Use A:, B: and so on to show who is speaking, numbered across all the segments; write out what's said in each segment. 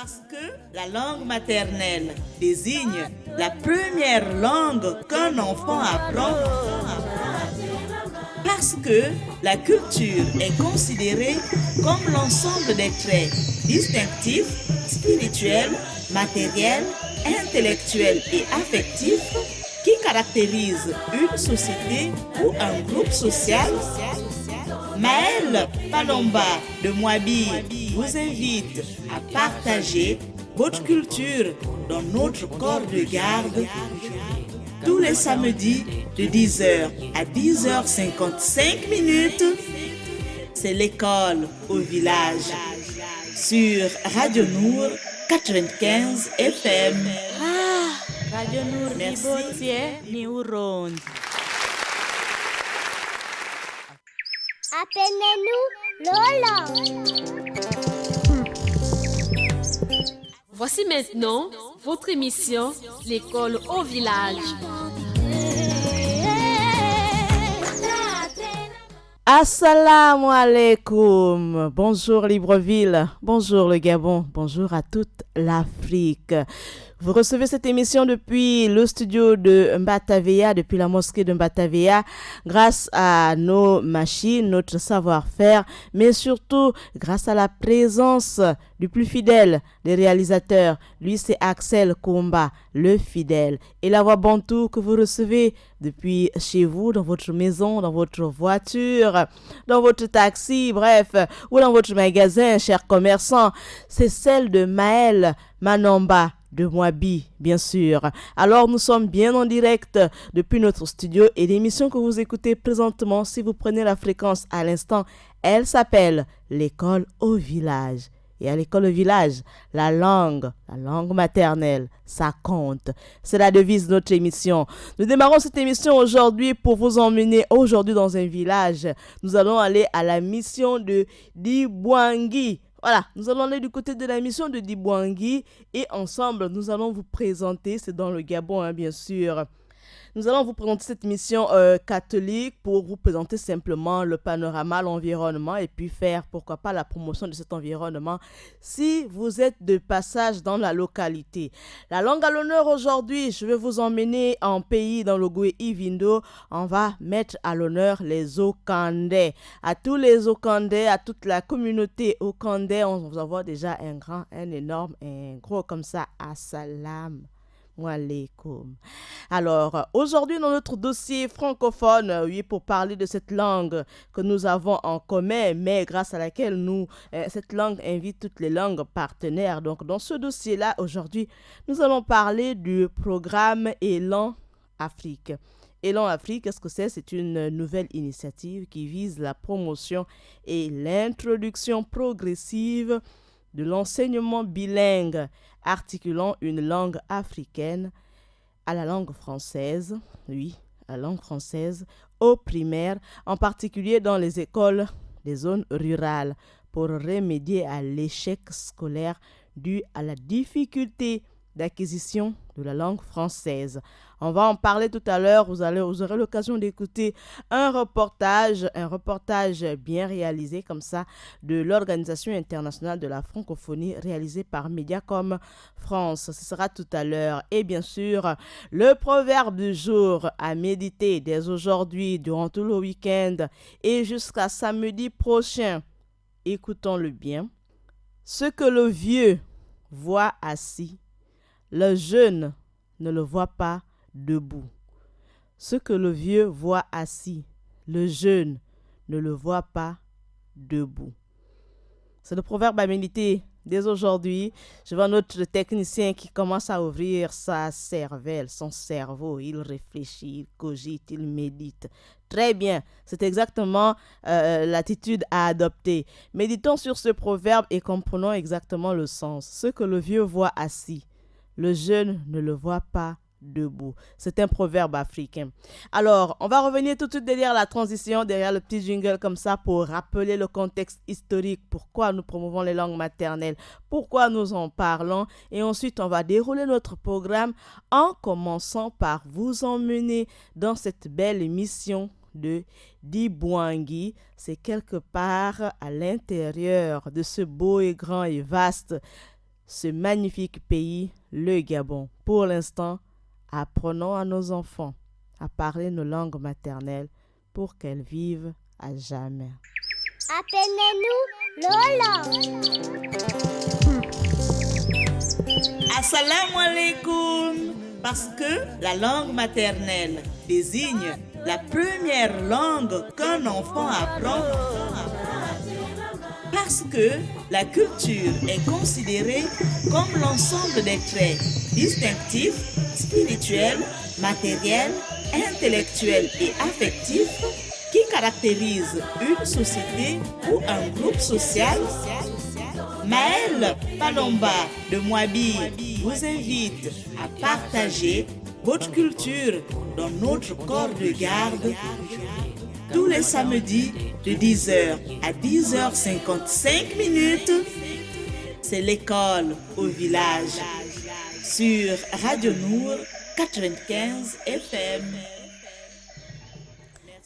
A: Parce que la langue maternelle désigne la première langue qu'un enfant apprend. Parce que la culture est considérée comme l'ensemble des traits distinctifs, spirituels, matériels, intellectuels et affectifs qui caractérisent une société ou un groupe social. Maëlle Palomba de Moabi vous invite à partager votre culture dans notre corps de garde tous les samedis de 10h à 10h55 minutes. C'est l'école au village sur Radio Nour 95 FM.
B: Radio Nour ni Uronde.
C: Appelez-nous Lola.
D: Voici maintenant votre émission L'école au village.
B: Assalamu alaikum. Bonjour Libreville, bonjour le Gabon, bonjour à toute l'Afrique. Vous recevez cette émission depuis le studio de Mbatavea, depuis la mosquée de Mbatavea, grâce à nos machines, notre savoir-faire, mais surtout grâce à la présence du plus fidèle des réalisateurs. Lui, c'est Axel Komba, le fidèle. Et la voix bantou que vous recevez depuis chez vous, dans votre maison, dans votre voiture, dans votre taxi, bref, ou dans votre magasin, chers commerçants, c'est celle de Maëlle Manamba de Moabi, bien sûr. Alors, nous sommes bien en direct depuis notre studio et l'émission que vous écoutez présentement, si vous prenez la fréquence à l'instant, elle s'appelle L'école au village. Et à l'école au village, la langue maternelle, ça compte. C'est la devise de notre émission. Nous démarrons cette émission aujourd'hui pour vous emmener aujourd'hui dans un village. Nous allons aller à la mission de Dibouangui. Voilà, nous allons aller du côté de la mission de Dibouangui et ensemble, nous allons vous présenter, c'est dans le Gabon, hein, bien sûr. Nous allons vous présenter cette mission catholique pour vous présenter simplement le panorama, l'environnement et puis faire, pourquoi pas, la promotion de cet environnement si vous êtes de passage dans la localité. La langue à l'honneur aujourd'hui, je vais vous emmener en pays dans le Goué-Ivindo. On va mettre à l'honneur les Okandais. À tous les Okandais, à toute la communauté Okandais, on vous envoie déjà un énorme, un gros comme ça, assalam. Alaikum. Alors, aujourd'hui, dans notre dossier francophone, oui, pour parler de cette langue que nous avons en commun, mais grâce à laquelle cette langue invite toutes les langues partenaires. Donc, dans ce dossier-là, aujourd'hui, nous allons parler du programme Élan Afrique. Élan Afrique, qu'est-ce que c'est? C'est une nouvelle initiative qui vise la promotion et l'introduction progressive de l'enseignement bilingue, articulant une langue africaine à la langue française, oui, à la langue française, au primaire, en particulier dans les écoles des zones rurales, pour remédier à l'échec scolaire dû à la difficulté d'acquisition de la langue française. On va en parler tout à l'heure. Vous aurez l'occasion d'écouter un reportage bien réalisé comme ça de l'Organisation internationale de la francophonie réalisé par Mediacom France. Ce sera tout à l'heure. Et bien sûr, le proverbe du jour à méditer dès aujourd'hui, durant tout le week-end et jusqu'à samedi prochain. Écoutons-le bien. Ce que le vieux voit assis, le jeune ne le voit pas debout. Ce que le vieux voit assis, le jeune ne le voit pas debout. C'est le proverbe à méditer dès aujourd'hui. Je vois notre technicien qui commence à ouvrir sa cervelle, son cerveau. Il réfléchit, il cogite, il médite. Très bien, c'est exactement l'attitude à adopter. Méditons sur ce proverbe et comprenons exactement le sens. Ce que le vieux voit assis, le jeune ne le voit pas debout. C'est un proverbe africain. Alors, on va revenir tout de suite derrière la transition, derrière le petit jingle comme ça pour rappeler le contexte historique, pourquoi nous promouvons les langues maternelles, pourquoi nous en parlons. Et ensuite, on va dérouler notre programme en commençant par vous emmener dans cette belle émission de Dibouangui. C'est quelque part à l'intérieur de ce beau et grand et vaste ce magnifique pays, le Gabon. Pour l'instant, apprenons à nos enfants à parler nos langues maternelles pour qu'elles vivent à jamais.
C: Appelez-nous Lola.
A: Assalamu alaikum. Parce que la langue maternelle désigne la première langue qu'un enfant apprend. Parce que la culture est considérée comme l'ensemble des traits distinctifs, spirituels, matériels, intellectuels et affectifs qui caractérisent une société ou un groupe social. Maëlle Palomba de Moabi vous invite à partager votre culture dans notre corps de garde tous les samedis de 10h à 10h55. C'est l'école au village sur Radio Nour 95 FM.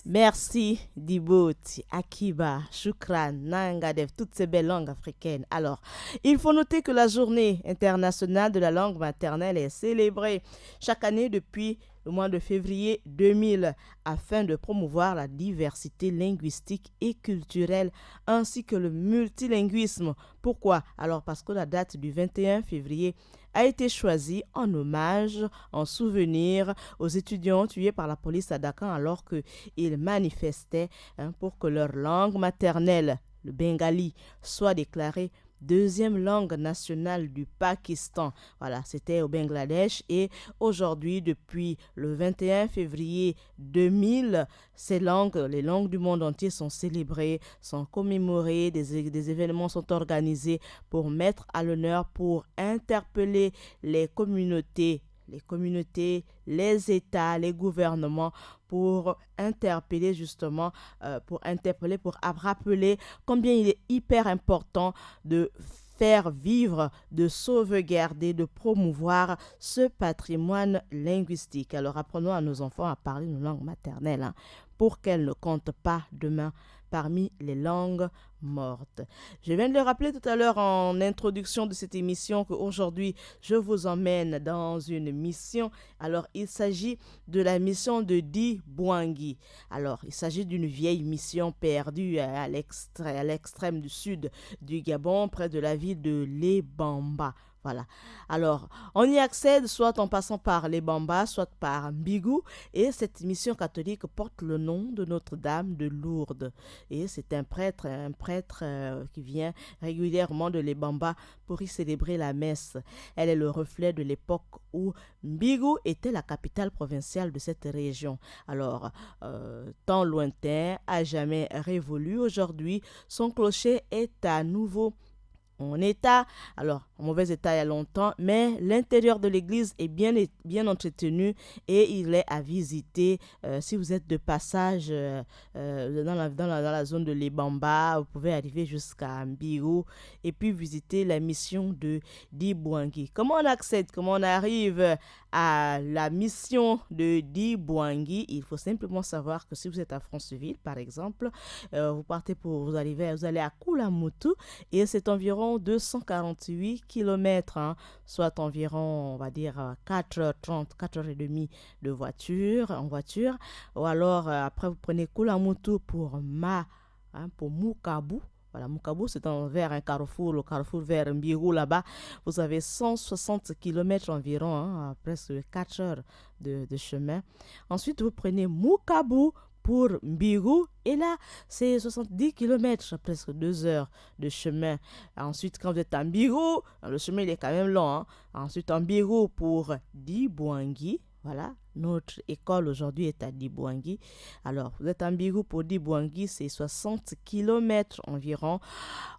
B: Merci Djibouti, Akiba, Shukran, Nangadev, toutes ces belles langues africaines. Alors, il faut noter que la journée internationale de la langue maternelle est célébrée chaque année depuis le mois de février 2000 afin de promouvoir la diversité linguistique et culturelle ainsi que le multilinguisme. Pourquoi? Alors parce que la date du 21 février a été choisie en hommage, en souvenir aux étudiants tués par la police à Dakar alors qu'ils manifestaient pour que leur langue maternelle, le bengali, soit déclarée deuxième langue nationale du Pakistan. Voilà, c'était au Bangladesh et aujourd'hui, depuis le 21 février 2000, ces langues, les langues du monde entier sont célébrées, sont commémorées, des événements sont organisés pour mettre à l'honneur, pour interpeller les communautés, les États, les gouvernements pour interpeller justement, pour rappeler combien il est hyper important de faire vivre, de sauvegarder, de promouvoir ce patrimoine linguistique. Alors apprenons à nos enfants à parler nos langues maternelles pour qu'elles ne comptent pas demain parmi les langues mortes. Je viens de le rappeler tout à l'heure en introduction de cette émission qu'aujourd'hui, je vous emmène dans une mission. Alors, il s'agit de la mission de Di Bouangui. Alors, il s'agit d'une vieille mission perdue à l'extrême du sud du Gabon, près de la ville de Lebamba. Voilà. Alors, on y accède soit en passant par les Bambas, soit par Mbigou. Et cette mission catholique porte le nom de Notre-Dame de Lourdes. Et c'est un prêtre qui vient régulièrement de les Bambas pour y célébrer la messe. Elle est le reflet de l'époque où Mbigou était la capitale provinciale de cette région. Alors, temps lointain, à jamais révolu, aujourd'hui, son clocher est à nouveau en état, alors en mauvais état il y a longtemps, mais l'intérieur de l'église est bien entretenu et il est à visiter. Si vous êtes de passage dans la zone de Lebamba, vous pouvez arriver jusqu'à Mbirou et puis visiter la mission de Di Bouangui. Comment on accède, comment on arrive à la mission de Di Bouangui? Il faut simplement savoir que si vous êtes à Franceville par exemple, vous allez à Koulamoutou et c'est environ 248 km, soit environ, on va dire, 4h30, 4h30 de en voiture. Ou alors, après, vous prenez Koulamoutou pour Moukabou. Voilà, Moukabou, c'est vers un carrefour, le carrefour vers Mbirou, là-bas. Vous avez 160 km environ, presque 4 heures de chemin. Ensuite, vous prenez Moukabou pour Mbirou et là c'est 70 km, presque 2 heures de chemin. Ensuite quand vous êtes en Mbirou, le chemin il est quand même long, Ensuite en Mbirou pour Di Bouangui. Voilà, notre école aujourd'hui est à Di Bouangui. Alors, vous êtes en Mbirou pour Di Bouangui, c'est 60 km environ.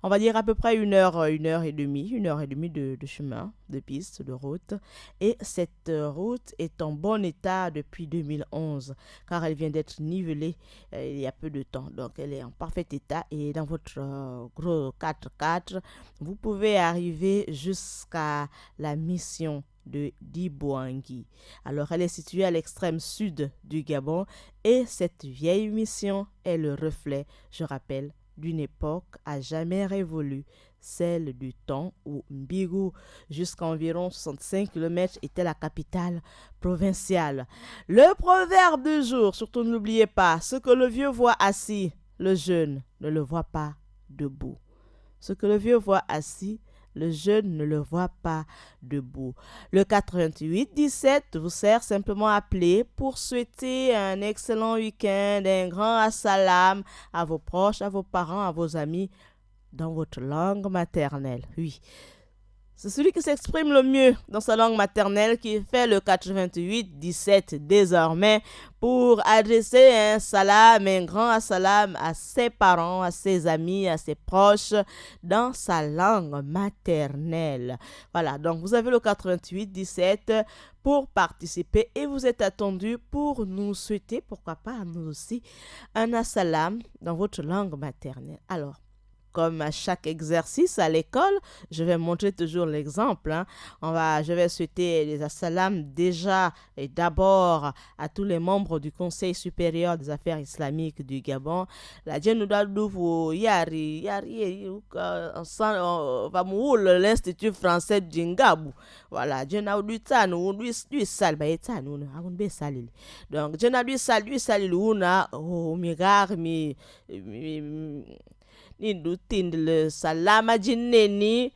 B: On va dire à peu près une heure et demie de chemin, de piste, de route. Et cette route est en bon état depuis 2011, car elle vient d'être nivelée il y a peu de temps. Donc, elle est en parfait état et dans votre gros 4x4, vous pouvez arriver jusqu'à la mission de Di Bouangui. Alors, elle est située à l'extrême sud du Gabon et cette vieille mission est le reflet, je rappelle, d'une époque à jamais révolue, celle du temps où Mbigu, jusqu'à environ 65 km, était la capitale provinciale. Le proverbe du jour, surtout n'oubliez pas, ce que le vieux voit assis, le jeune ne le voit pas debout. Ce que le vieux voit assis, le jeune ne le voit pas debout. Le 88-17 vous sert simplement à appeler pour souhaiter un excellent week-end, un grand assalam à vos proches, à vos parents, à vos amis dans votre langue maternelle. Oui. C'est celui qui s'exprime le mieux dans sa langue maternelle qui fait le 88-17 désormais pour adresser un salam, un grand assalam à ses parents, à ses amis, à ses proches dans sa langue maternelle. Voilà, donc vous avez le 88-17 pour participer et vous êtes attendu pour nous souhaiter, pourquoi pas à nous aussi, un assalam dans votre langue maternelle. Alors, comme à chaque exercice à l'école, je vais montrer toujours l'exemple. Je vais souhaiter les assalams déjà et d'abord à tous les membres du Conseil supérieur des affaires islamiques du Gabon. La l'Institut français d'Ingabou. Voilà, donc ni dutindle salama jineni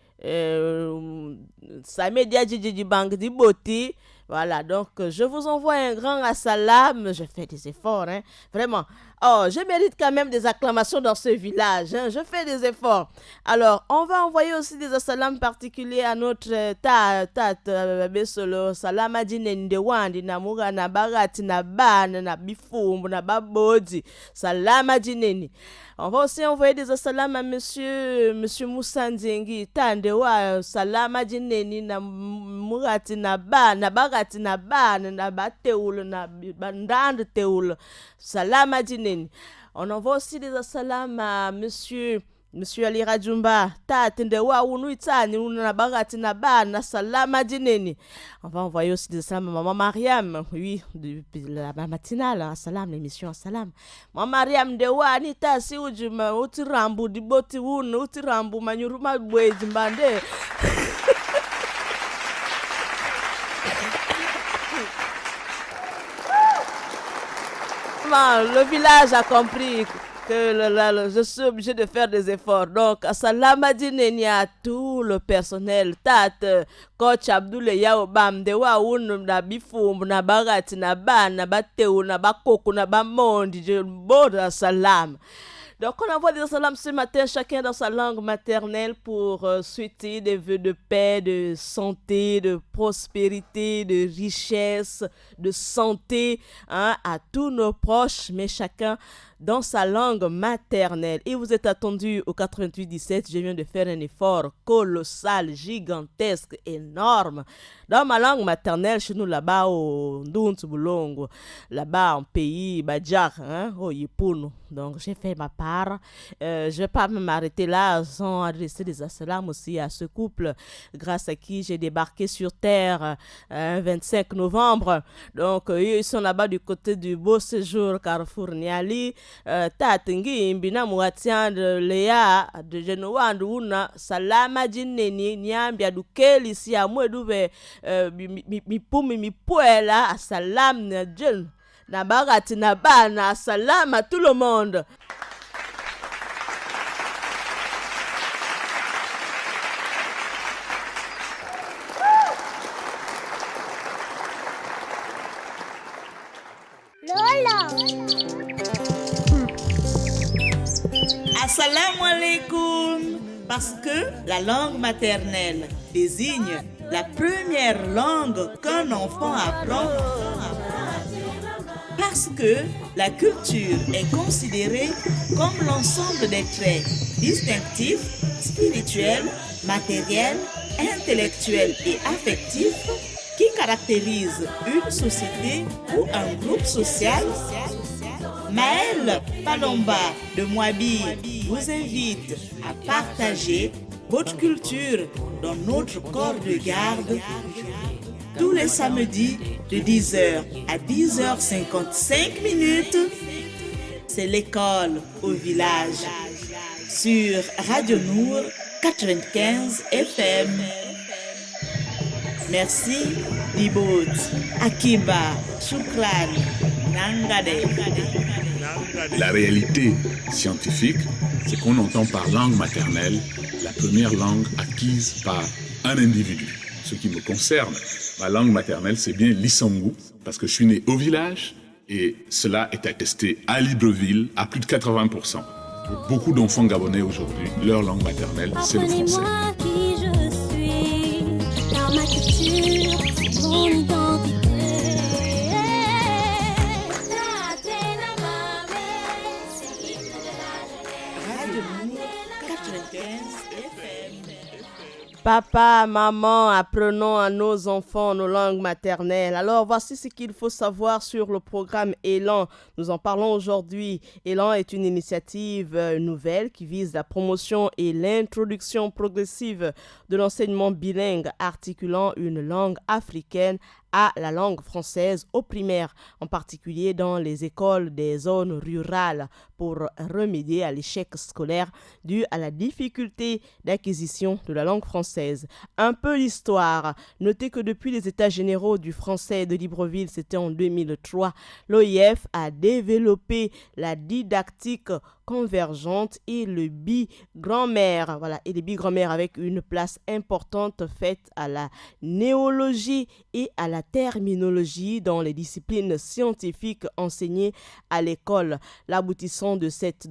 B: samedia jiji bank di boti. Voilà, donc je vous envoie un grand assalam. Je fais des efforts, hein, vraiment. Oh, je mérite quand même des acclamations dans ce village, hein. Je fais des efforts. Alors, on va envoyer aussi des assalams particuliers à notre besolo salama jineni de wandi na muga na bagati na ban na bifumbu na babodi salama jineni. On va aussi envoyer des assalams à monsieur Moussa Nzengi tandewa salama jineni na mugati na ba na bagati na ba na bateul na bandande teul salama jineni. On envoie aussi des assalams à monsieur Ali Radjumba tatendewa unu itani na bagati na ba na salama jineni. On va envoyer aussi des salams à maman Mariam, oui, la matinale, hein, salam, l'émission salam. Maman Mariam dewa ni tasi ujuma utirambu diboti unu utirambu manyuruma bweji mbande. Le village a compris que je suis obligé de faire des efforts. Donc, assalamu jineni à tout le personnel. Coach Abdoulaye Yaobam, dewa unu na bifumbu na bagati na ba na bateu na bakoko na bamondi. Je borde salam. Donc, on envoie des salams ce matin, chacun dans sa langue maternelle pour souhaiter des vœux de paix, de santé, de prospérité, de richesse, de santé, hein, à tous nos proches, mais chacun dans sa langue maternelle. Et vous êtes attendu au 88-17. Je viens de faire un effort colossal, gigantesque, énorme. Dans ma langue maternelle, chez nous là-bas au Ndountouboulongo, là-bas en pays Badjar, hein, au Yipounou. Donc j'ai fait ma part. Je vais pas m'arrêter là sans adresser des assalams aussi à ce couple, grâce à qui j'ai débarqué sur terre un 25 novembre. Donc ils sont là-bas du côté du beau séjour Carrefour Niali. Tatingi mbina muatian de Léa de Genouan una salama jineni nyambia dukeli si amweduve mi pumi mi poela salam na jeune na bagati na bana salam à tout le monde.
A: Assalamu alaikum. Parce que la langue maternelle désigne la première langue qu'un enfant apprend. Parce que la culture est considérée comme l'ensemble des traits distinctifs, spirituels, matériels, intellectuels et affectifs qui caractérisent une société ou un groupe social. Maëlle Palomba de Moabi vous invite à partager votre culture dans notre corps de garde tous les samedis de 10h à 10h55. C'est l'école au village sur Radio Nour 95 FM. Merci, Dibot, Akiba, Shukran, Nangade.
E: La réalité scientifique, c'est qu'on entend par langue maternelle la première langue acquise par un individu. Ce qui me concerne, ma langue maternelle, c'est bien l'Issangu, parce que je suis né au village et cela est attesté à Libreville à plus de 80%. Pour beaucoup d'enfants gabonais aujourd'hui, leur langue maternelle, c'est le français.
C: Apprenez-moi qui je suis, car ma culture, mon identité.
A: Radio Mour 95 FM.
B: Papa, maman, apprenons à nos enfants nos langues maternelles. Alors, voici ce qu'il faut savoir sur le programme Élan. Nous en parlons aujourd'hui. Élan est une initiative nouvelle qui vise la promotion et l'introduction progressive de l'enseignement bilingue articulant une langue africaine à la langue française au primaire, en particulier dans les écoles des zones rurales, pour remédier à l'échec scolaire dû à la difficulté d'acquisition de la langue française. Un peu d'histoire. Notez que depuis les États généraux du français de Libreville, c'était en 2003, l'OIF a développé la didactique convergente et le bi-grand-mère. Voilà, et les bi-grand-mères avec une place importante faite à la néologie et à la terminologie dans les disciplines scientifiques enseignées à l'école. L'aboutissement de cette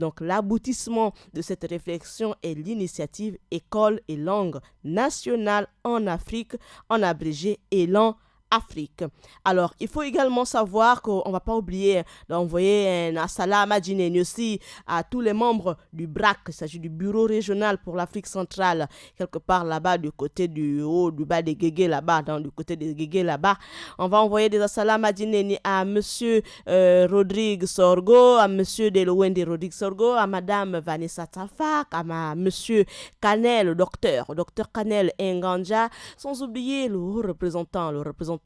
B: réflexion est l'initiative École et langue nationale en Afrique, en abrégé Élan Afrique. Alors, il faut également savoir qu'on ne va pas oublier d'envoyer un assalamu adjineni aussi à tous les membres du BRAC. Il s'agit du Bureau régional pour l'Afrique centrale, quelque part là-bas du côté du haut, du bas des Guégué là-bas, du côté des Guégué là-bas. On va envoyer des assalamu adjineni à monsieur Rodrigue Sorgo, à monsieur Delowende Rodrigue Sorgo, à madame Vanessa Tafak, à monsieur Kanel, docteur Kanel Nganja, sans oublier le représentant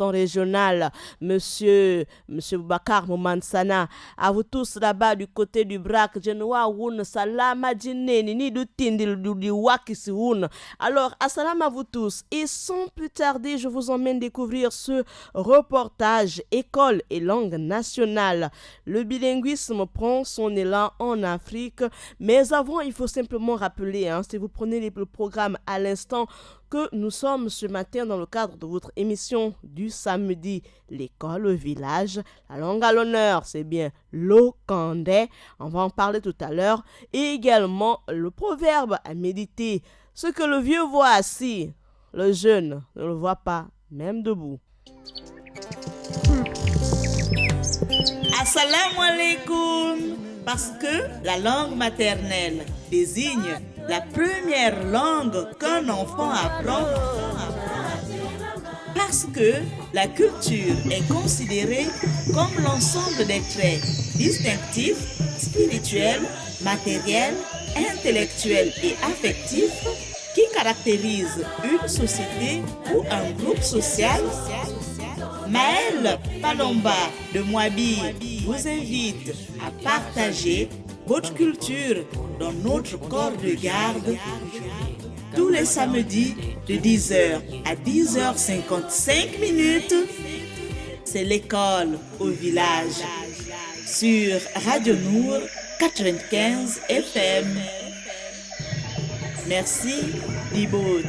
B: régional, monsieur Bakar Moumansana, à vous tous là-bas du côté du BRAC, Genoa Woun, Salama Djineni, ni du Tindil, du Wakisi Woun. Alors, assalam à vous tous, et sans plus tarder, je vous emmène découvrir ce reportage École et langue nationale. Le bilinguisme prend son élan en Afrique, mais avant, il faut simplement rappeler, si vous prenez le programme à l'instant, que nous sommes ce matin dans le cadre de votre émission du samedi, l'école au village. La langue à l'honneur, c'est bien l'Okandé. On va en parler tout à l'heure. Et également le proverbe à méditer. Ce que le vieux voit assis, le jeune ne le voit pas, même debout.
A: Assalamu alaikum. Parce que la langue maternelle désigne la première langue qu'un enfant apprend. Parce que la culture est considérée comme l'ensemble des traits distinctifs, spirituels, matériels, intellectuels et affectifs qui caractérisent une société ou un groupe social. Maëlle Palomba de Moabi vous invite à partager votre culture dans notre corps de garde tous les samedis de 10h à 10h55. C'est l'école au village sur Radio Nour 95 FM. Merci, Dibot,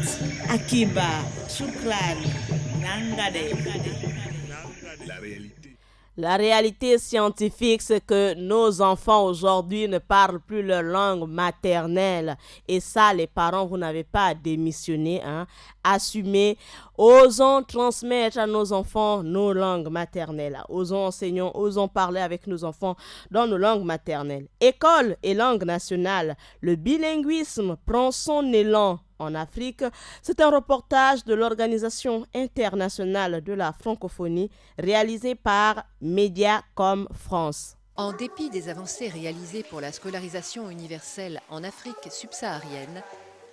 A: Akiba, Shukran, Nangade.
B: La réalité scientifique, c'est que nos enfants aujourd'hui ne parlent plus leur langue maternelle. Et ça, les parents, vous n'avez pas à démissionner, Assumez. Osons transmettre à nos enfants nos langues maternelles. Osons enseignons, osons parler avec nos enfants dans nos langues maternelles. École et langue nationale. Le bilinguisme prend son élan en Afrique. C'est un reportage de l'Organisation internationale de la francophonie réalisé par Mediacom France.
F: En dépit des avancées réalisées pour la scolarisation universelle en Afrique subsaharienne,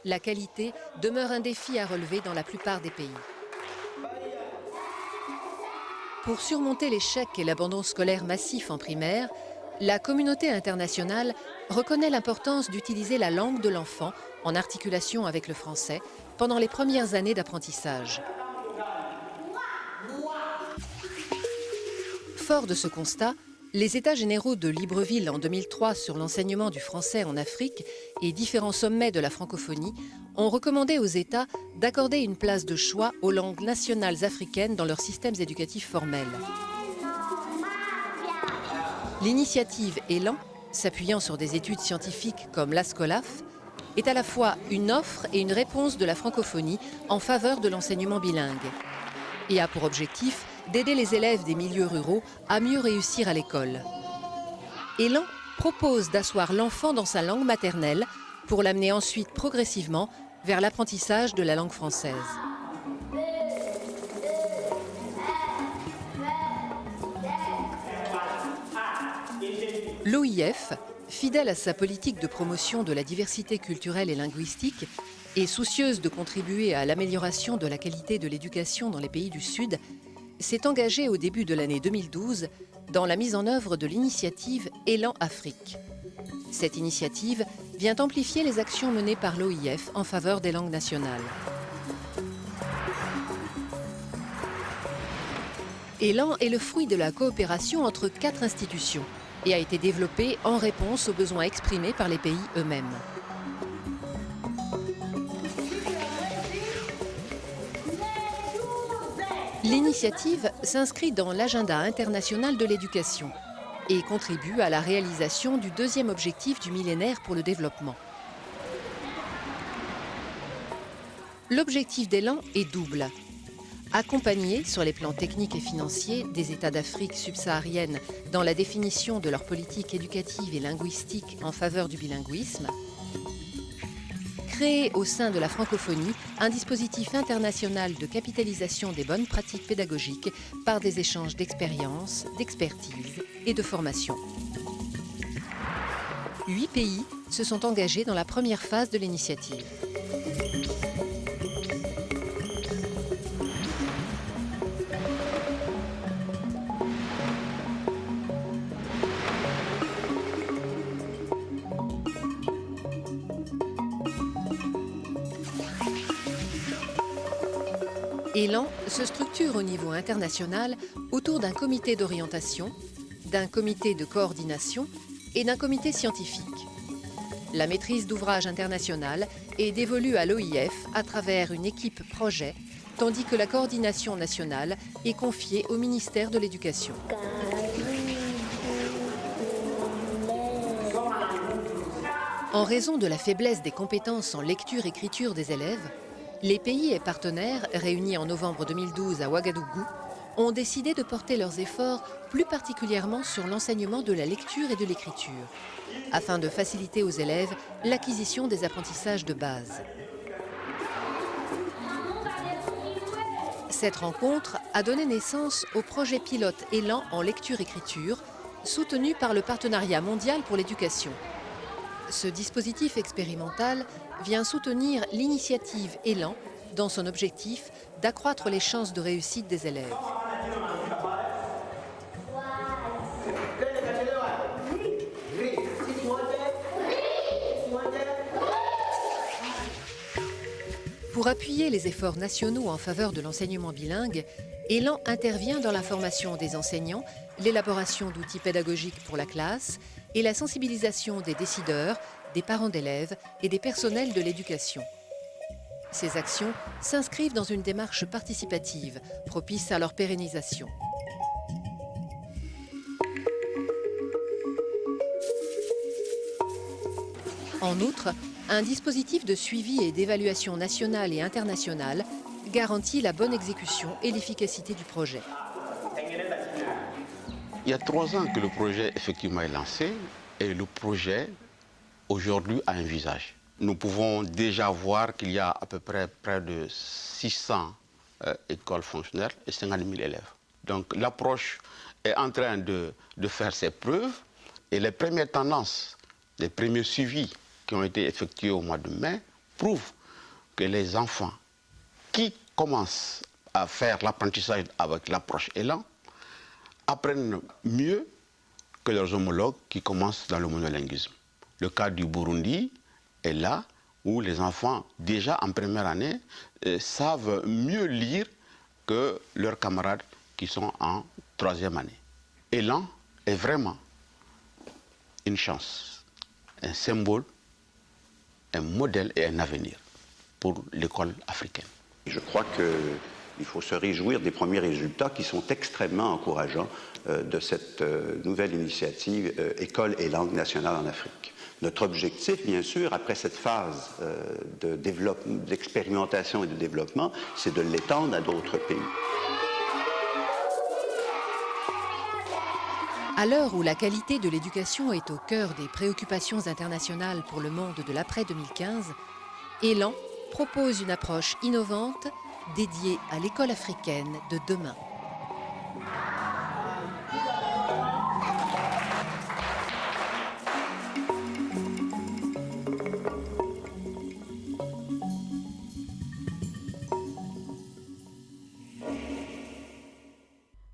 F: la qualité demeure un défi à relever dans la plupart des pays. Pour surmonter l'échec et l'abandon scolaire massif en primaire, La communauté internationale reconnaît l'importance d'utiliser la langue de l'enfant en articulation avec le français pendant les premières années d'apprentissage. Fort de ce constat, les États généraux de Libreville en 2003 sur l'enseignement du français en Afrique et différents sommets de la francophonie ont recommandé aux États d'accorder une place de choix aux langues nationales africaines dans leurs systèmes éducatifs formels. L'initiative Élan, s'appuyant sur des études scientifiques comme l'ASCOLAF, est à la fois une offre et une réponse de la francophonie en faveur de l'enseignement bilingue et a pour objectif d'aider les élèves des milieux ruraux à mieux réussir à l'école. Élan propose d'asseoir l'enfant dans sa langue maternelle pour l'amener ensuite progressivement vers l'apprentissage de la langue française. L'OIF, fidèle à sa politique de promotion de la diversité culturelle et linguistique et soucieuse de contribuer à l'amélioration de la qualité de l'éducation dans les pays du Sud, s'est engagée au début de l'année 2012 dans la mise en œuvre de l'initiative Élan Afrique. Cette initiative vient amplifier les actions menées par l'OIF en faveur des langues nationales. Élan est le fruit de la coopération entre 4 institutions et a été développé en réponse aux besoins exprimés par les pays eux-mêmes. L'initiative s'inscrit dans l'agenda international de l'éducation et contribue à la réalisation du 2e objectif du millénaire pour le développement. L'objectif d'Élan est double. Accompagner sur les plans techniques et financiers des États d'Afrique subsaharienne dans la définition de leur politique éducative et linguistique en faveur du bilinguisme. Créer au sein de la francophonie un dispositif international de capitalisation des bonnes pratiques pédagogiques par des échanges d'expériences, d'expertise et de formation. 8 pays se sont engagés dans la première phase de l'initiative. Élan se structure au niveau international autour d'un comité d'orientation, d'un comité de coordination et d'un comité scientifique. La maîtrise d'ouvrage internationale est dévolue à l'OIF à travers une équipe projet, tandis que la coordination nationale est confiée au ministère de l'Éducation. En raison de la faiblesse des compétences en lecture-écriture des élèves, les pays et partenaires, réunis en novembre 2012 à Ouagadougou, ont décidé de porter leurs efforts plus particulièrement sur l'enseignement de la lecture et de l'écriture, afin de faciliter aux élèves l'acquisition des apprentissages de base. Cette rencontre a donné naissance au projet pilote Élan en lecture-écriture, soutenu par le Partenariat mondial pour l'éducation. Ce dispositif expérimental vient soutenir l'initiative Élan dans son objectif d'accroître les chances de réussite des élèves. Pour appuyer les efforts nationaux en faveur de l'enseignement bilingue, Élan intervient dans la formation des enseignants, l'élaboration d'outils pédagogiques pour la classe et la sensibilisation des décideurs, des parents d'élèves et des personnels de l'éducation. Ces actions s'inscrivent dans une démarche participative, propice à leur pérennisation. En outre, un dispositif de suivi et d'évaluation nationale et internationale garantit la bonne exécution et l'efficacité du projet.
G: Il y a 3 ans que le projet effectivement est lancé et le projet aujourd'hui a un visage. Nous pouvons déjà voir qu'il y a à peu près de 600 écoles fonctionnelles et 50 000 élèves. Donc l'approche est en train de faire ses preuves et les premières tendances, les premiers suivis qui ont été effectués au mois de mai prouvent que les enfants qui commencent à faire l'apprentissage avec l'approche Élan apprennent mieux que leurs homologues qui commencent dans le monolinguisme. Le cas du Burundi est là où les enfants, déjà en première année, savent mieux lire que leurs camarades qui sont en troisième année. Élan est vraiment une chance, un symbole, un modèle et un avenir pour l'école africaine.
H: Je crois qu'il faut se réjouir des premiers résultats qui sont extrêmement encourageants de cette nouvelle initiative École et langue nationale en Afrique. Notre objectif, bien sûr, après cette phase d'expérimentation et de développement, c'est de l'étendre à d'autres pays.
F: À l'heure où la qualité de l'éducation est au cœur des préoccupations internationales pour le monde de l'après-2015, Élan propose une approche innovante dédiée à l'école africaine de demain.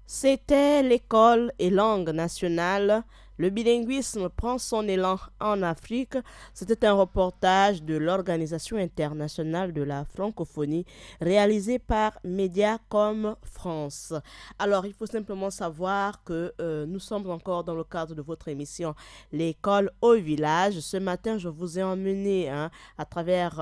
B: C'était l'école et langue nationale. Le bilinguisme prend son élan en Afrique. C'était un reportage de l'Organisation internationale de la francophonie réalisé par Mediacom France. Alors, il faut simplement savoir que nous sommes encore dans le cadre de votre émission L'école au village. Ce matin, je vous ai emmené à travers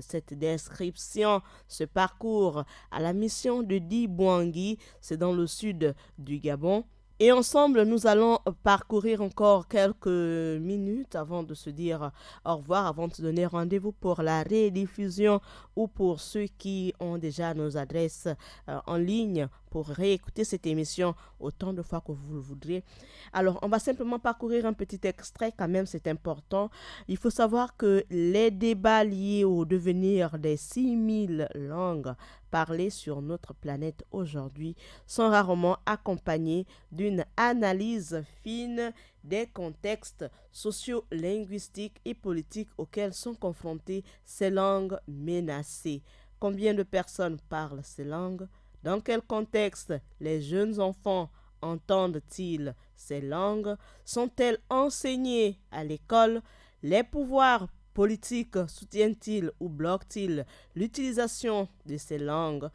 B: cette description, ce parcours à la mission de Dibouangui. C'est dans le sud du Gabon. Et ensemble, nous allons parcourir encore quelques minutes avant de se dire au revoir, avant de se donner rendez-vous pour la rediffusion ou pour ceux qui ont déjà nos adresses en ligne pour réécouter cette émission autant de fois que vous le voudrez. Alors, on va simplement parcourir un petit extrait, quand même, c'est important. Il faut savoir que les débats liés au devenir des 6000 langues parlées sur notre planète aujourd'hui sont rarement accompagnés d'une analyse fine des contextes socio-linguistiques et politiques auxquels sont confrontées ces langues menacées. Combien de personnes parlent ces langues? Dans quel contexte les jeunes enfants entendent-ils ces langues? Sont-elles enseignées à l'école? Les pouvoirs politiques soutiennent-ils ou bloquent-ils l'utilisation de ces langues?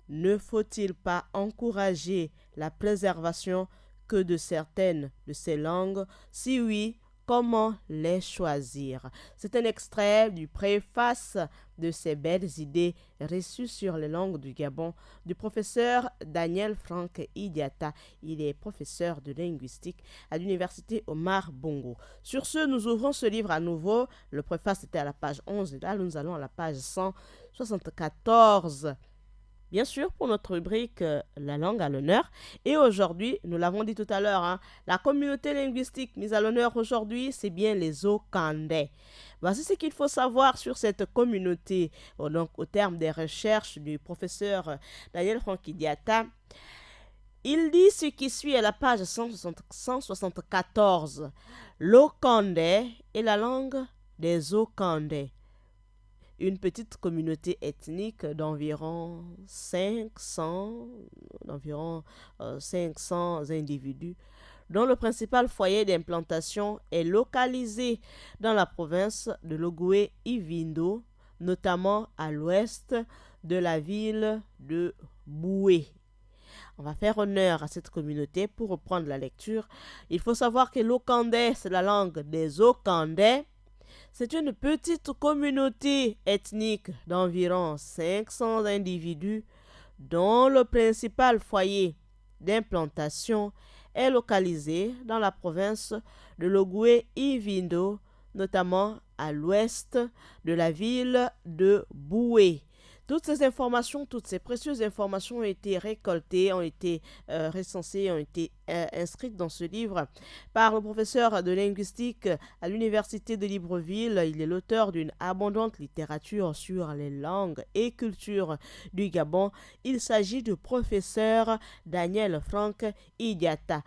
B: Ne faut-il pas encourager la préservation que de certaines de ces langues? Si oui, comment les choisir? C'est un extrait du préface de ces belles idées reçues sur les langues du Gabon du professeur Daniel Franck Idiata. Il est professeur de linguistique à l'université Omar Bongo. Sur ce, nous ouvrons ce livre à nouveau. Le préface était à la page 11 et là, nous allons à la page 174. Bien sûr, pour notre rubrique La langue à l'honneur. Et aujourd'hui, nous l'avons dit tout à l'heure, la communauté linguistique mise à l'honneur aujourd'hui, c'est bien les Okandais. Voici ce qu'il faut savoir sur cette communauté. Donc, au terme des recherches du professeur Daniel Franck Idiata, il dit ce qui suit à la page 174. L'Okandais est la langue des Okandais. Une petite communauté ethnique d'environ 500 individus, dont le principal foyer d'implantation est localisé dans la province de Logoué-Ivindo, notamment à l'ouest de la ville de Boué. On va faire honneur à cette communauté pour reprendre la lecture. Il faut savoir que l'Okandais, c'est la langue des Okandais. C'est une petite communauté ethnique d'environ 500 individus dont le principal foyer d'implantation est localisé dans la province de Logoué-Ivindo, notamment à l'ouest de la ville de Boué. Toutes ces informations, toutes ces précieuses informations ont été récoltées, ont été recensées, ont été inscrites dans ce livre par le professeur de linguistique à l'université de Libreville. Il est l'auteur d'une abondante littérature sur les langues et cultures du Gabon. Il s'agit du professeur Daniel Franck Idiata.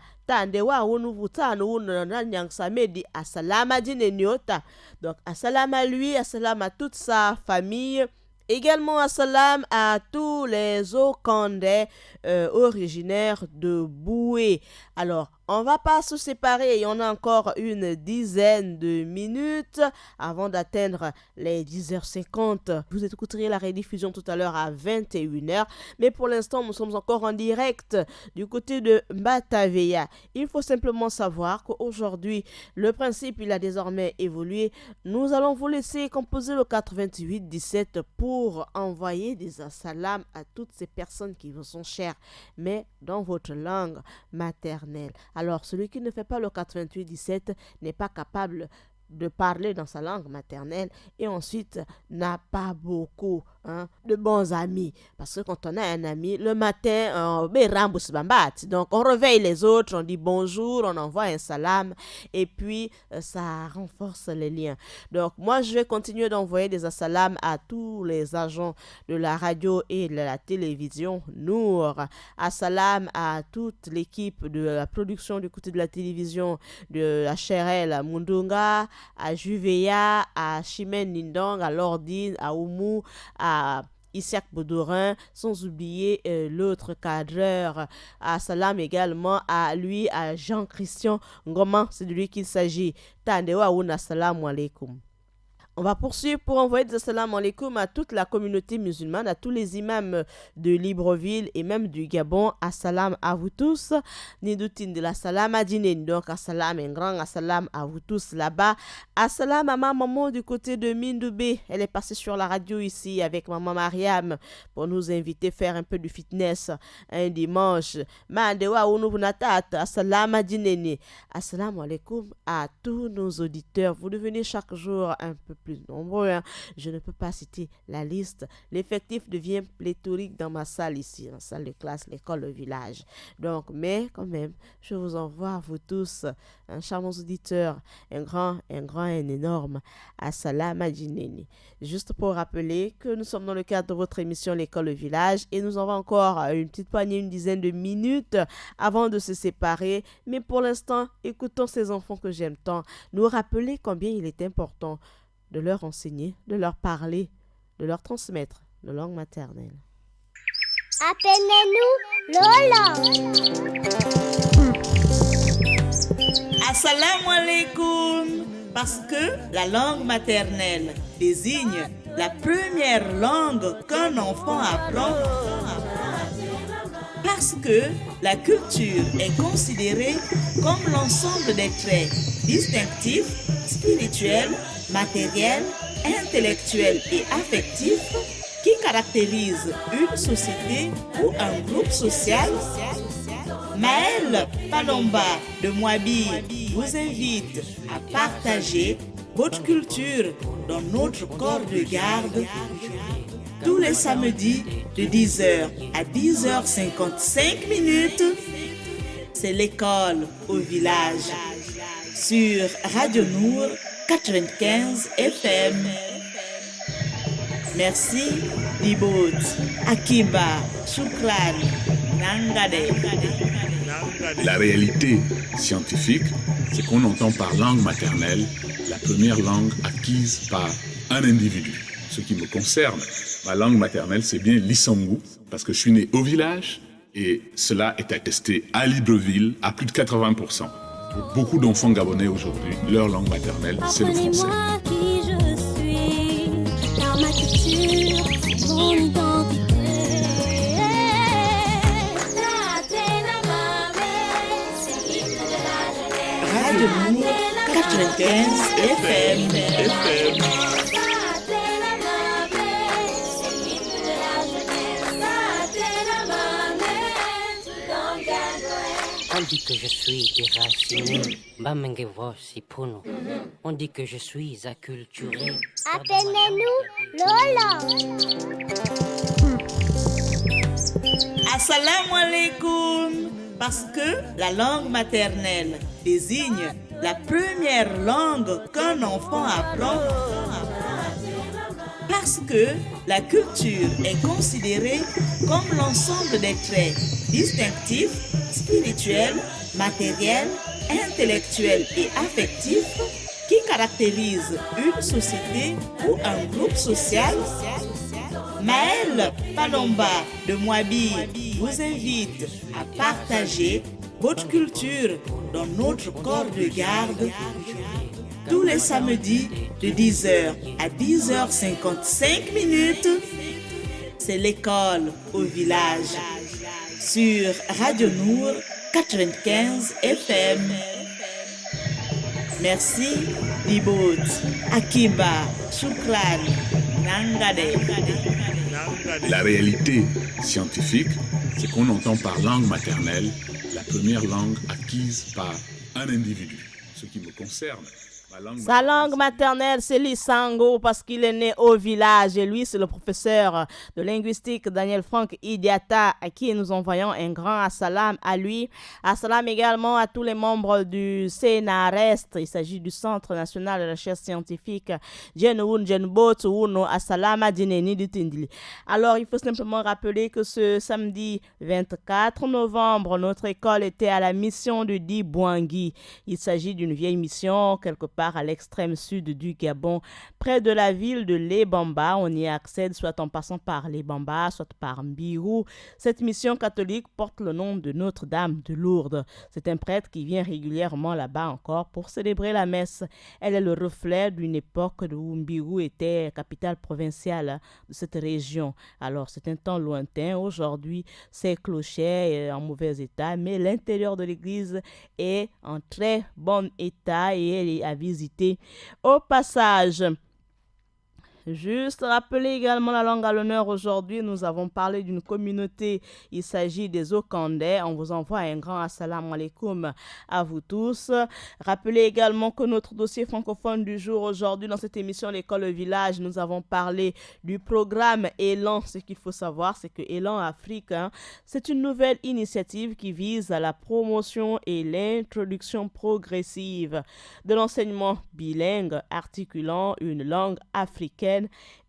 B: Donc, assalam à lui, assalam à toute sa famille. Également, assalam à tous les Okandais originaires de Boué. Alors, On va pas se séparer, il y en a encore une dizaine de minutes avant d'atteindre les 10h50. Vous écouterez la rediffusion tout à l'heure à 21h, mais pour l'instant, nous sommes encore en direct du côté de Bataveya. Il faut simplement savoir qu'aujourd'hui, le principe, il a désormais évolué. Nous allons vous laisser composer le 88 17 pour envoyer des assalams à toutes ces personnes qui vous sont chères, mais dans votre langue maternelle. Alors, celui qui ne fait pas le 88 17 n'est pas capable de parler dans sa langue maternelle et ensuite n'a pas beaucoup de bons amis. Parce que quand on a un ami, le matin, donc on réveille les autres, on dit bonjour, on envoie un salam et puis ça renforce les liens. Donc moi, je vais continuer d'envoyer des assalams à tous les agents de la radio et de la télévision. Nour, assalam à toute l'équipe de la production du côté de la télévision de HRL à Mundunga, à Juvea, à Chimène Nindong, à Lordine, à Oumou, à Isaac Bodorin, sans oublier l'autre cadreur. Salam également à lui, à Jean-Christian Ngoma, c'est de lui qu'il s'agit. Tandewa ouna salam alaikum. On va poursuivre pour envoyer des salam alaikum à toute la communauté musulmane, à tous les imams de Libreville et même du Gabon. Assalam à vous tous. Nidoutine de la salam à Dinen. Donc, assalam, un grand assalam à vous tous là-bas. Assalam à ma maman du côté de Mindoubé. Elle est passée sur la radio ici avec maman Mariam pour nous inviter à faire un peu de fitness un dimanche. Mandewa Unubunatat. Assalam à Dinen. Assalam alaikum à tous nos auditeurs. Vous devenez chaque jour un peu plus nombreux. Je ne peux pas citer la liste. L'effectif devient pléthorique dans ma salle ici, en salle de classe, l'école, le village. Donc, mais quand même, je vous envoie à vous tous, charmants auditeurs, un énorme assalam adineni. Juste pour rappeler que nous sommes dans le cadre de votre émission L'école, le village et nous avons encore une petite poignée, une dizaine de minutes avant de se séparer. Mais pour l'instant, écoutons ces enfants que j'aime tant, nous rappeler combien il est important de leur enseigner, de leur parler, de leur transmettre la langue maternelle.
C: Appelez-nous Lola.
A: Assalamu alaikum. Parce que la langue maternelle désigne la première langue qu'un enfant apprend. Parce que la culture est considérée comme l'ensemble des traits distinctifs, spirituels, matériels, intellectuels et affectifs qui caractérisent une société ou un groupe social. Maëlle Palomba de Moabi vous invite à partager votre culture dans notre corps de garde tous les samedis de 10h à 10h55. C'est l'école au village sur Radio Nour 95 FM. Merci, Libot, Akiba, Shukran, Nangade.
E: La réalité scientifique, c'est qu'on entend par langue maternelle la première langue acquise par un individu. Ce qui me concerne, ma langue maternelle, c'est bien l'Issangu, parce que je suis né au village et cela est attesté à Libreville à plus de 80%. Pour beaucoup d'enfants gabonais aujourd'hui, leur langue maternelle, c'est le français.
C: Apprenez-moi qui je suis, car ma culture, c'est mon identité.
A: Radio Nour 95 FM.
I: On dit que je suis déraciné, Bamengevo Sipuno. On dit que je suis acculturé.
C: Appelez-nous Lola.
A: Assalamu alaikum. Parce que la langue maternelle désigne la première langue qu'un enfant apprend. Parce que la culture est considérée comme l'ensemble des traits distinctifs, spirituels, matériels, intellectuels et affectifs qui caractérisent une société ou un groupe social. Maëlle Palomba de Moabi vous invite à partager votre culture dans notre corps de garde tous les samedis de 10h à 10h55 minutes. C'est l'école au village sur Radio Nour 95 FM. Merci, Dibot, Akiba, Shukran, Nangade.
E: La réalité scientifique, c'est qu'on entend par langue maternelle la première langue acquise par un individu. Ce qui me concerne,
B: sa langue maternelle, c'est l'Isango parce qu'il est né au village. Et lui, c'est le professeur de linguistique Daniel Franck Idiata, à qui nous envoyons un grand assalam à lui. Assalam également à tous les membres du CNRS. Il s'agit du Centre national de recherche scientifique. Alors, il faut simplement rappeler que ce samedi 24 novembre, notre école était à la mission de Dibouangui. Il s'agit d'une vieille mission, quelque part à l'extrême sud du Gabon, près de la ville de Lebamba. On y accède soit en passant par Lebamba, soit par Mbirou. Cette mission catholique porte le nom de Notre-Dame de Lourdes. C'est un prêtre qui vient régulièrement là-bas encore pour célébrer la messe. Elle est le reflet d'une époque où Mbirou était capitale provinciale de cette région. Alors, c'est un temps lointain. Aujourd'hui, ces clochers sont en mauvais état, mais l'intérieur de l'église est en très bon état et elle est à visiter au passage. Juste rappeler également la langue à l'honneur aujourd'hui. Nous avons parlé d'une communauté. Il s'agit des Okandais. On vous envoie un grand assalamu alaikum à vous tous. Rappelez également que notre dossier francophone du jour aujourd'hui dans cette émission L'école au village, nous avons parlé du programme Élan. Ce qu'il faut savoir, c'est que Élan Afrique, c'est une nouvelle initiative qui vise à la promotion et l'introduction progressive de l'enseignement bilingue articulant une langue africaine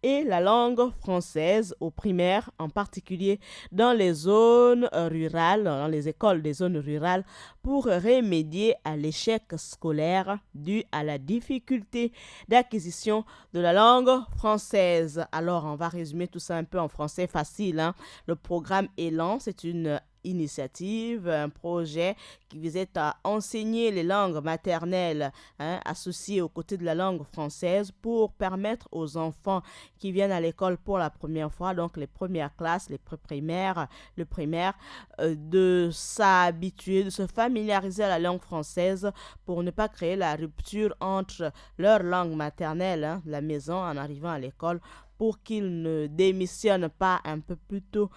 B: et la langue française au primaire, en particulier dans les zones rurales, dans les écoles des zones rurales, pour remédier à l'échec scolaire dû à la difficulté d'acquisition de la langue française. Alors, on va résumer tout ça un peu en français facile. Le programme Élan, c'est une initiative, un projet qui visait à enseigner les langues maternelles associées aux côtés de la langue française pour permettre aux enfants qui viennent à l'école pour la première fois, donc les premières classes, les pré-primaires, le primaire, de s'habituer, de se familiariser à la langue française pour ne pas créer la rupture entre leur langue maternelle, la maison, en arrivant à l'école, pour qu'ils ne démissionnent pas un peu plus tôt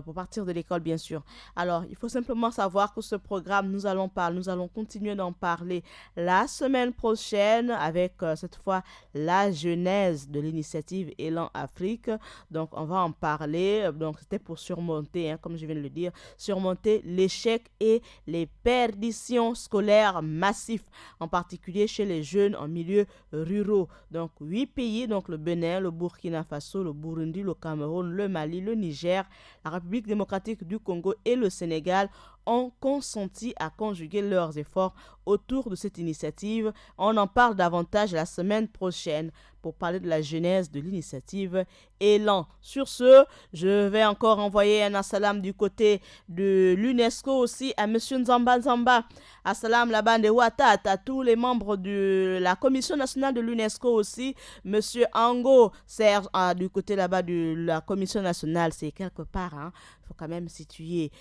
B: pour partir de l'école, bien sûr. Alors, il faut simplement savoir que ce programme, nous allons continuer d'en parler la semaine prochaine avec cette fois la genèse de l'initiative Élan Afrique. Donc, on va en parler. Donc, c'était pour surmonter, comme je viens de le dire, surmonter l'échec et les perditions scolaires massives, en particulier chez les jeunes en milieu ruraux. Donc, 8 pays, donc le Bénin, le Burkina Faso, le Burundi, le Cameroun, le Mali, le Niger, la République démocratique du Congo et le Sénégal ont consenti à conjuguer leurs efforts autour de cette initiative. On en parle davantage la semaine prochaine pour parler de la genèse de l'initiative Élan. Sur ce, je vais encore envoyer un assalam du côté de l'UNESCO aussi à M. Nzamba Nzamba. Assalam la bande Ouatat, à tous les membres de la Commission nationale de l'UNESCO aussi. M. Ango Serge, du côté là-bas de la Commission nationale, c'est quelque part, il faut quand même situer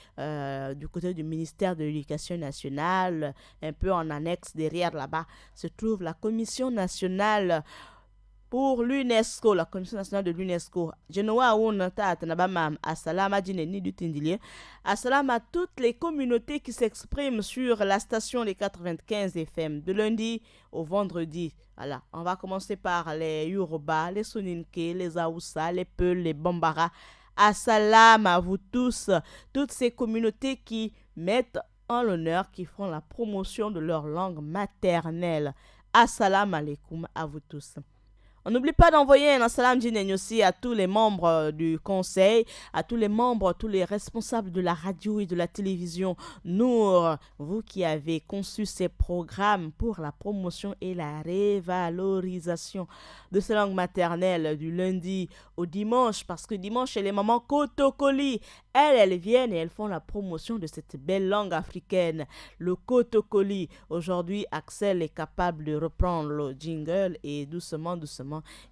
B: du côté du ministère de l'Éducation nationale, un peu en annexe derrière là-bas, se trouve la Commission nationale pour l'UNESCO, la Commission nationale de l'UNESCO. Assalam à toutes les communautés qui s'expriment sur la station des 95 FM de lundi au vendredi. Voilà, on va commencer par les Yoruba, les Soninke, les Aoussa, les Peul, les Bambara. Assalam à vous tous, toutes ces communautés qui mettent en l'honneur, qui font la promotion de leur langue maternelle. Assalam alaikum à vous tous. On n'oublie pas d'envoyer un salam djineni aussi à tous les membres du conseil, à tous les membres, tous les responsables de la radio et de la télévision. Nour, vous qui avez conçu ces programmes pour la promotion et la révalorisation de ces langues maternelles du lundi au dimanche, parce que dimanche, c'est les mamans Kotokoli. Elles viennent et elles font la promotion de cette belle langue africaine, le Kotokoli. Aujourd'hui, Axel est capable de reprendre le jingle et doucement,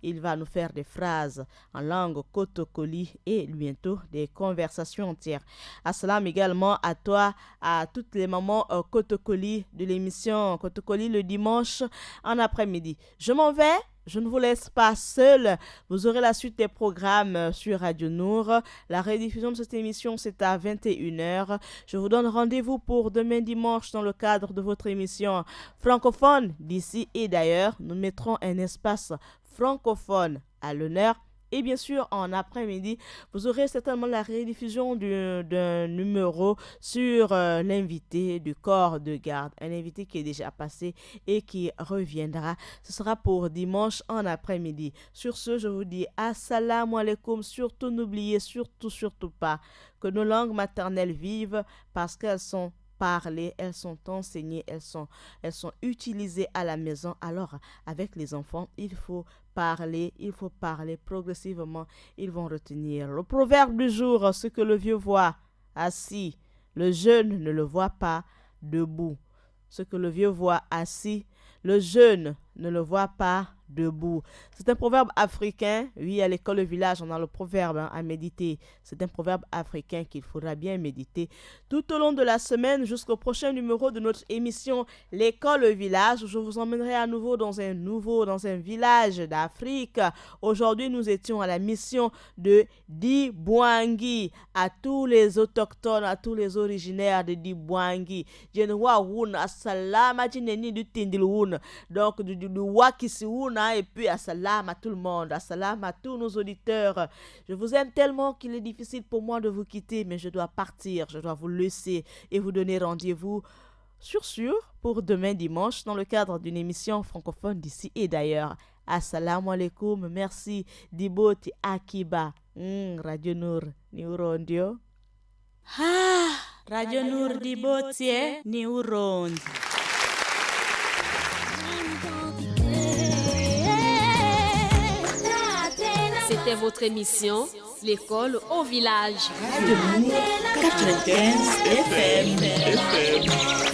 B: il va nous faire des phrases en langue Kotokoli et bientôt des conversations entières. Assalam également à toi, à toutes les mamans Kotokoli de l'émission Kotokoli le dimanche en après-midi. Je m'en vais. Je ne vous laisse pas seul. Vous aurez la suite des programmes sur Radio Nour. La rediffusion de cette émission, c'est à 21h. Je vous donne rendez-vous pour demain dimanche dans le cadre de votre émission francophone d'ici et d'ailleurs. Nous mettrons un espace francophone à l'honneur. Et bien sûr, en après-midi, vous aurez certainement la rediffusion d'un numéro sur l'invité du corps de garde. Un invité qui est déjà passé et qui reviendra. Ce sera pour dimanche en après-midi. Sur ce, je vous dis assalamu alaikum. Surtout, n'oubliez surtout pas que nos langues maternelles vivent parce qu'elles sont parlées, elles sont enseignées, elles sont utilisées à la maison. Alors, avec les enfants, il faut parler progressivement, ils vont retenir. Le proverbe du jour, ce que le vieux voit assis, le jeune ne le voit pas debout. Ce que le vieux voit assis, le jeune ne le voit pas debout. C'est un proverbe africain. Oui, à l'école, au village, on a le proverbe à méditer. C'est un proverbe africain qu'il faudra bien méditer tout au long de la semaine jusqu'au prochain numéro de notre émission L'école au village, où je vous emmènerai à nouveau dans un village d'Afrique. Aujourd'hui, nous étions à la mission de Dibwangi, à tous les autochtones, à tous les originaires de Dibwangi. Donc, du Wakisiwoun, et puis assalam à tout le monde, assalam à tous nos auditeurs. Je vous aime tellement qu'il est difficile pour moi de vous quitter, mais je dois partir, je dois vous laisser et vous donner rendez-vous sûr pour demain dimanche dans le cadre d'une émission francophone d'ici et d'ailleurs. Assalamu alaikum, merci Diboti Akiba. Radio Nour, Niurondio.
A: Radio Nour Diboti Niurondio.
D: C'était votre émission, l'école au village.
A: Radio Nour 95 FM.